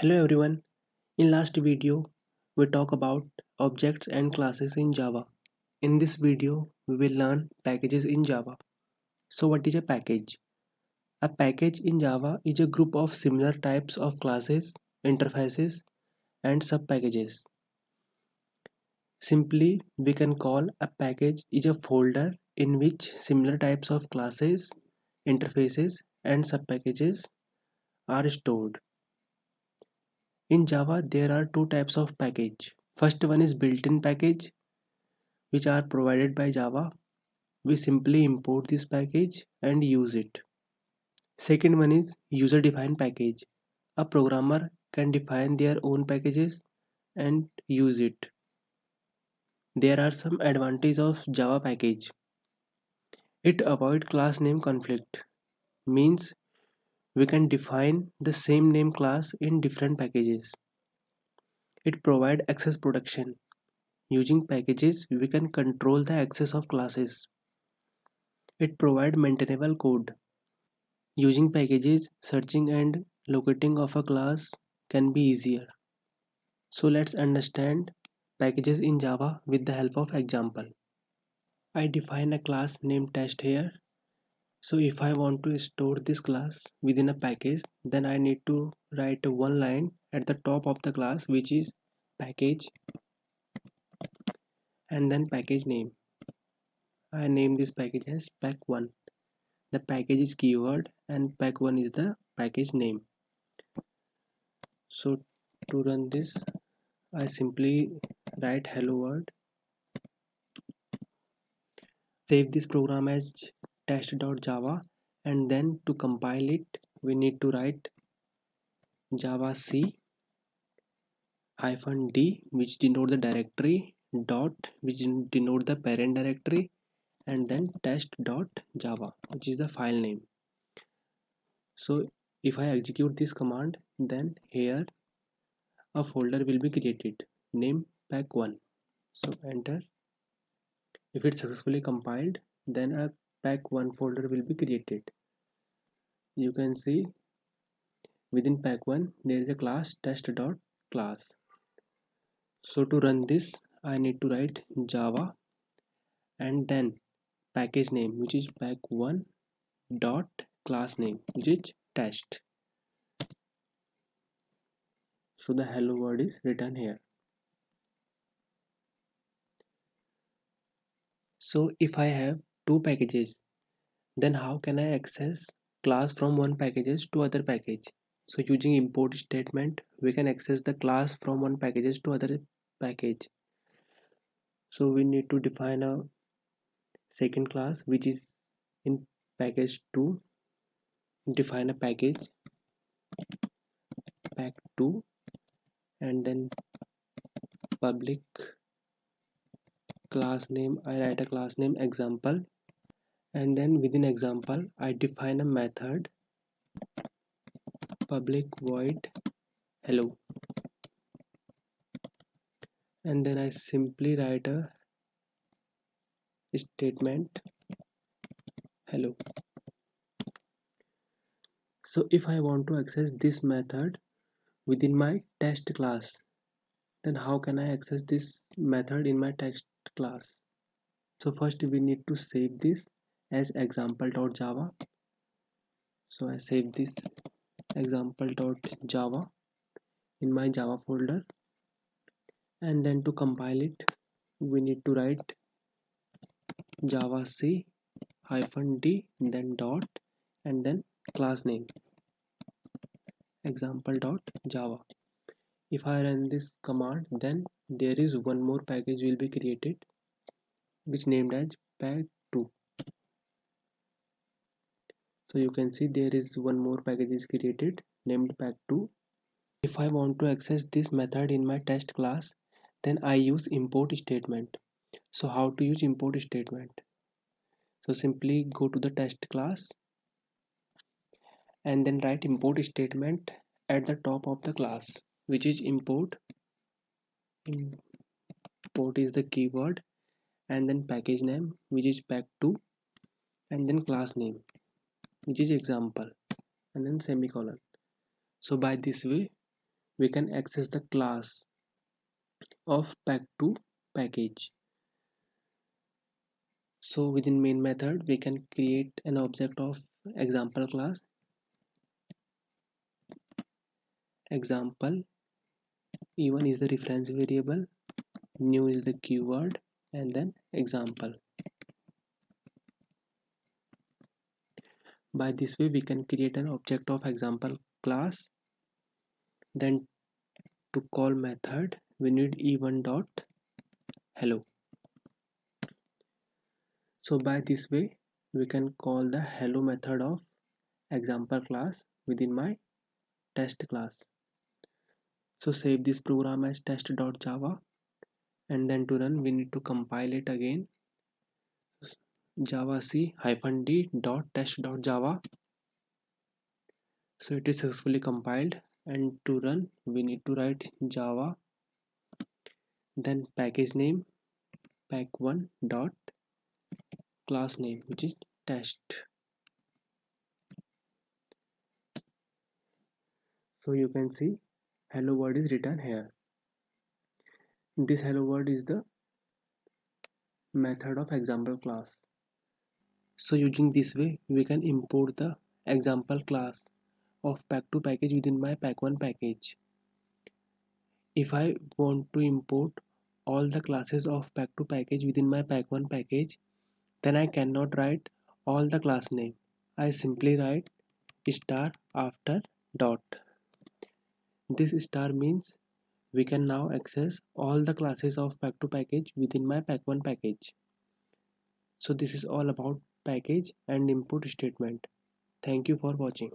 Hello everyone. In last video, we talk about objects and classes in Java. In this video, we will learn packages in Java. So what is a package? A package in Java is a group of similar types of classes, interfaces, and subpackages. Simply, we can call a package is a folder in which similar types of classes, interfaces, and subpackages are stored. In Java, there are two types of package. First one is built-in package, which are provided by Java. We simply import this package and use it. Second one is user-defined package. A programmer can define their own packages and use it. There are some advantages of Java package. It avoids class name conflict, means we can define the same name class in different packages. It provides access protection. Using packages, we can control the access of classes. It provides maintainable code. Using packages, searching and locating of a class can be easier. So let's understand packages in Java with the help of example. I define a class named test here. So if I want to store this class within a package, then I need to write one line at the top of the class, which is package, and then package name. I name this package as pack1. The package is keyword and pack1 is the package name. So to run this, I simply write hello world, save this program as test.java, and then to compile it we need to write java c -d, which denote the directory, dot, which denote the parent directory, and then test.java, which is the file name. So if I execute this command, then here a folder will be created named pack1. So enter. If it's successfully compiled, then a pack1 folder will be created. You can see within pack1 there is a class test.class. So to run this, I need to write java and then package name, which is pack1 dot class name, which is test. So the hello world is written here. So if I have two packages, then how can I access class from one packages to other package? So using import statement, we can access the class from one packages to other package. So we need to define a second class which is in package 2. Define a package pack2 and then public class name. I write a class name example, and then within example I define a method public void hello, and then I simply write a statement hello. So if I want to access this method within my test class, then how can I access this method in my test class? So first we need to save this as example.java. So I save this example.java in my Java folder, and then to compile it we need to write java c -d, then dot, and then class name example.java. If I run this command, then there is one more package will be created which named as pack2. So you can see there is one more package is created named pack2. If I want to access this method in my test class, then I use import statement. So how to use import statement? So simply go to the test class and then write import statement at the top of the class, which is import. Import is the keyword, and then package name, which is pack2, and then class name, which is example, and then semicolon. So by this way we can access the class of pack2 package. So within main method we can create an object of example class. Example e1 is the reference variable, new is the keyword, and then example. By this way we can create an object of example class. Then to call method we need e1 dot hello. So by this way we can call the hello method of example class within my test class. So save this program as test.java, and then to run we need to compile it again. Java c -d dot test.java. So it is successfully compiled, and to run we need to write java, then package name pack1 dot class name, which is test. So you can see hello world is written here. This hello world is the method of example class. So using this way we can import the example class of pack2 package within my pack1 package. If I want to import all the classes of pack2 package within my pack1 package, then I cannot write all the class name. I simply write star after dot. This star means we can now access all the classes of pack2 package within my pack1 package. So this is all about package and input statement. Thank you for watching.